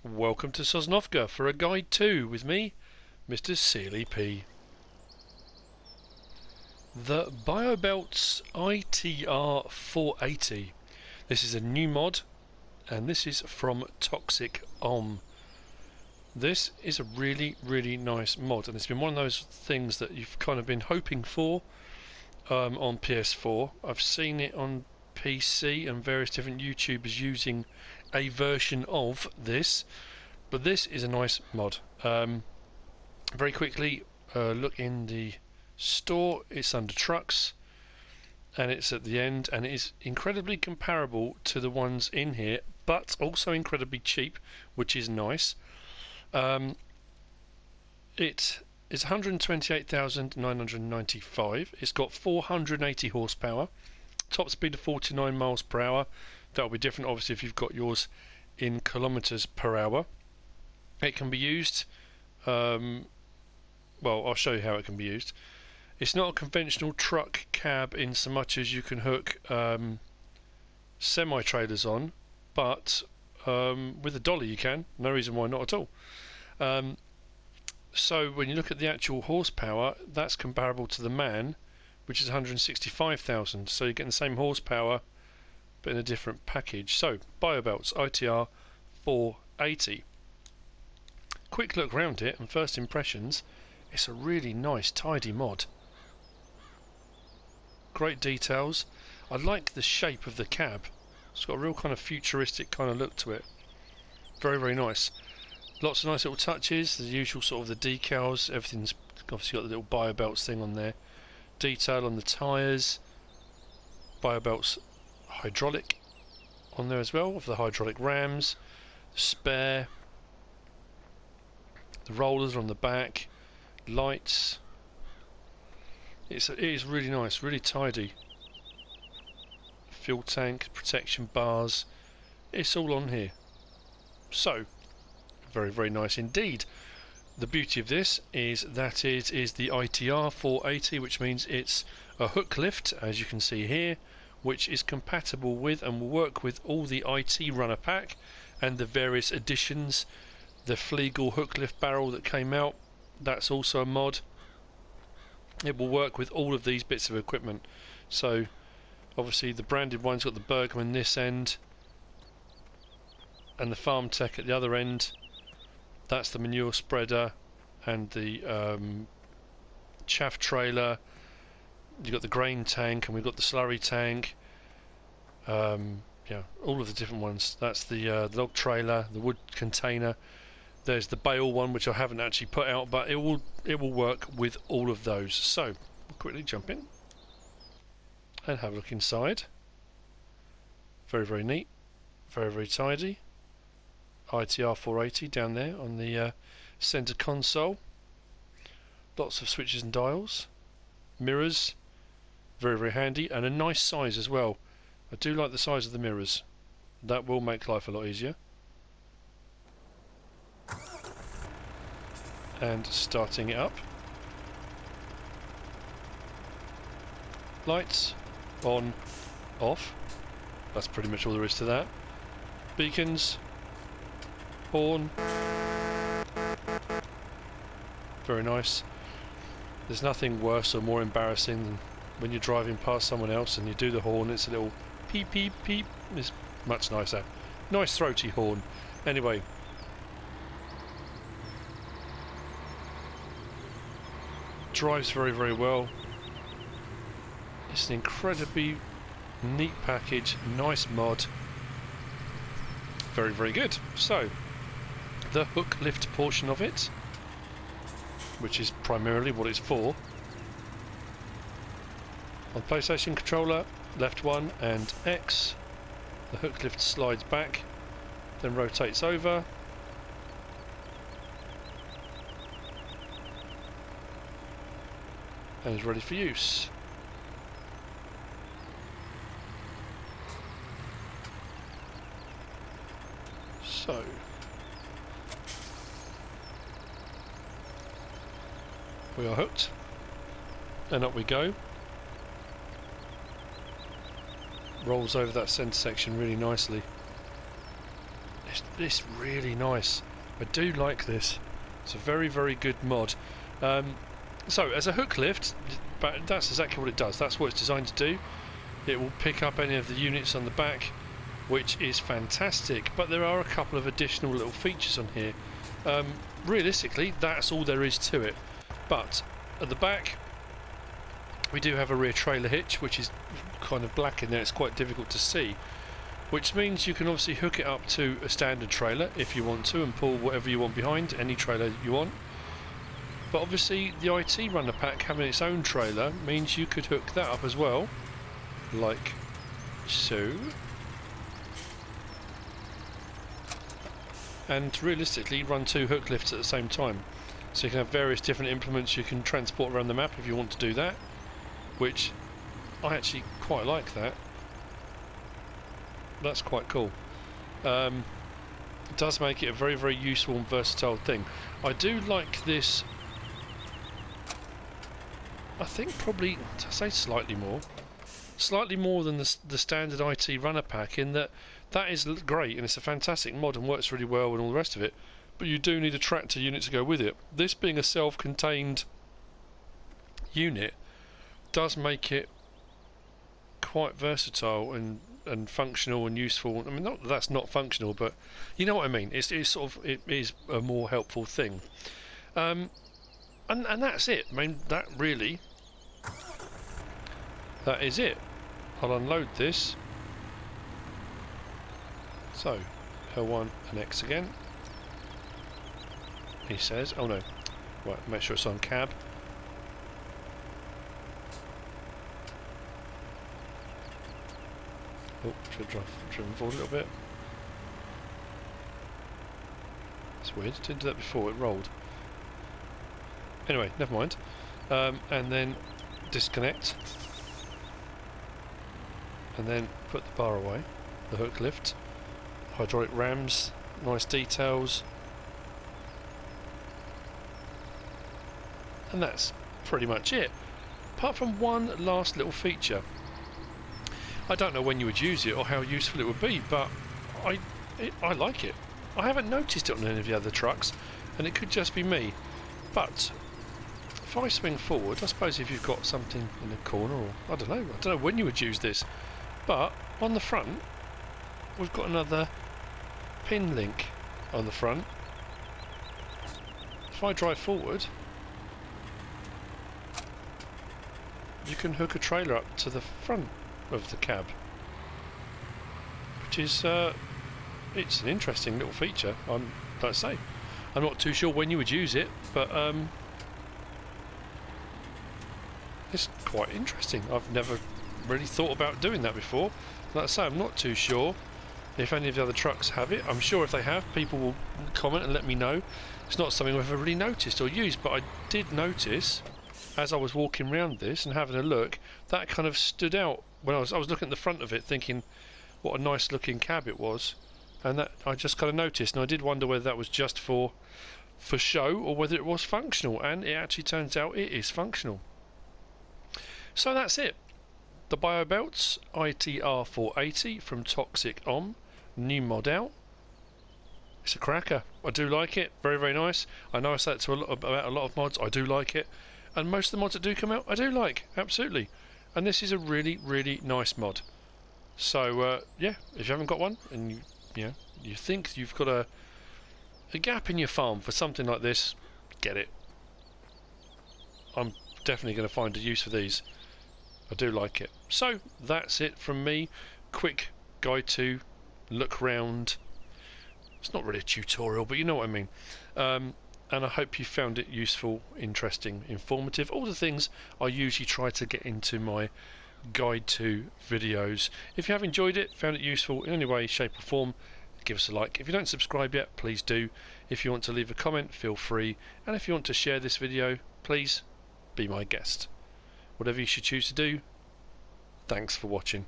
Welcome to Sosnovka for a guide 2 with me, MrSealyp. The Biobeltz ITR 480. This is a new mod, and this is from Toxic Om. This is a really nice mod, and it's been one of those things that you've kind of been hoping for on PS4. I've seen it on PC and various different YouTubers using a version of this, but this is a nice mod. Very quickly, look in the store. It's under trucks and it's at the end, and it is incredibly comparable to the ones in here, but also incredibly cheap, which is nice. It is 128,995. It's got 480 horsepower, top speed of 49 miles per hour. That'll be different obviously if you've got yours in kilometers per hour. It can be used, well, I'll show you how it can be used. It's not a conventional truck cab in so much as you can hook semi-trailers on, but with a dolly you can. No reason why not at all. So when you look at the actual horsepower, that's comparable to the MAN, which is 165,000. So you're getting the same horsepower but in a different package. So Biobeltz ITR 480. Quick look around it and first impressions, it's a really nice tidy mod. Great details. I like the shape of the cab. It's got a real kind of futuristic kind of look to it. Very nice. Lots of nice little touches, the usual sort of the decals, everything's obviously got the little Biobeltz thing on there. Detail on the tyres, Biobeltz hydraulic on there as well, of the hydraulic rams, the spare, the rollers on the back, lights. It is really nice, really tidy. Fuel tank, protection bars, it's all on here. So very nice indeed. The beauty of this is that it is the ITR 480, which means it's a hook lift, as you can see here, which is compatible with and will work with all the IT runner pack and the various additions. The Flegel hook lift barrel that came out, that's also a mod. It will work with all of these bits of equipment. So obviously the branded one's got the Bergman this end and the Farm Tech at the other end. That's the manure spreader and the chaff trailer. You've got the grain tank and we've got the slurry tank. Yeah, all of the different ones. That's the log trailer, the wood container. There's the bale one, which I haven't actually put out, but it will work with all of those. So we'll quickly jump in and have a look inside. Very neat, very tidy. ITR 480 down there on the center console. Lots of switches and dials, mirrors, very handy, and a nice size as well. I do like the size of the mirrors. That will make life a lot easier. And starting it up. Lights on, off. That's pretty much all there is to that. Beacons, horn. Very nice. There's nothing worse or more embarrassing than when you're driving past someone else and you do the horn. It's a little peep peep peep. It's much nicer. Nice throaty horn. Anyway, drives very well. It's an incredibly neat package, nice mod. Very good. So the hook lift portion of it, which is primarily what it's for. On PlayStation controller, left one and X, the hook lift slides back, then rotates over. And is ready for use. So we are hooked, and up we go. Rolls over that centre section really nicely. This really nice. I do like this. It's a very, very good mod. So as a hook lift, but that's exactly what it does. That's what it's designed to do. It will pick up any of the units on the back, which is fantastic. But there are a couple of additional little features on here. Realistically, that's all there is to it. But at the back, we do have a rear trailer hitch, which is kind of black in there. It's quite difficult to see, which means you can obviously hook it up to a standard trailer if you want to and pull whatever you want behind, any trailer you want. But obviously the IT runner pack having its own trailer means you could hook that up as well, like so. And realistically run 2 hook lifts at the same time. So you can have various different implements you can transport around the map if you want to do that, which I actually quite like that. That's quite cool. It does make it a very, very useful and versatile thing. I do like this. I think probably, to say slightly more than the standard IT runner pack, in that is great and it's a fantastic mod and works really well and all the rest of it, but you do need a tractor unit to go with it. This being a self-contained unit does make it quite versatile and functional and useful. I mean, not that that's not functional, but you know what I mean. It is a more helpful thing. And that's it. I mean, that is it. I'll unload this. So, L1 and X again. He says, oh no, right, make sure it's on cab. Oh, should have driven forward a little bit. It's weird, didn't do that before, it rolled. Anyway, never mind. And then disconnect. And then put the bar away, the hook lift. Hydraulic rams, nice details. And that's pretty much it. Apart from one last little feature. I don't know when you would use it or how useful it would be, but I like it. I haven't noticed it on any of the other trucks, and it could just be me. But if I swing forward, I suppose if you've got something in the corner, or I don't know when you would use this, but on the front we've got another pin link on the front. If I drive forward, you can hook a trailer up to the front of the cab, which is it's an interesting little feature. Like I say, I'm not too sure when you would use it, but it's quite interesting. I've never really thought about doing that before. Like I say, I'm not too sure if any of the other trucks have it. I'm sure if they have, people will comment and let me know. It's not something I've ever really noticed or used, but I did notice as I was walking around this and having a look, that kind of stood out when I was looking at the front of it, thinking what a nice looking cab it was, and that I just kind of noticed, and I did wonder whether that was just for show or whether it was functional, and it actually turns out it is functional. So that's it. The Biobeltz ITR 480 from Toxic Om, new mod out. It's a cracker. I do like it. Very, very nice. I know I say it about a lot of mods. I do like it. And most of the mods that do come out, I do like. Absolutely. And this is a really, really nice mod. So, yeah, if you haven't got one, and you think you've got a gap in your farm for something like this, get it. I'm definitely going to find a use for these. I do like it. So, that's it from me. Quick guide to look round. It's not really a tutorial, but you know what I mean. And I hope you found it useful, interesting, informative. All the things I usually try to get into my guide to videos. If you have enjoyed it, found it useful in any way, shape or form, give us a like. If you don't subscribe yet, please do. If you want to leave a comment, feel free. And if you want to share this video, please be my guest. Whatever you should choose to do, thanks for watching.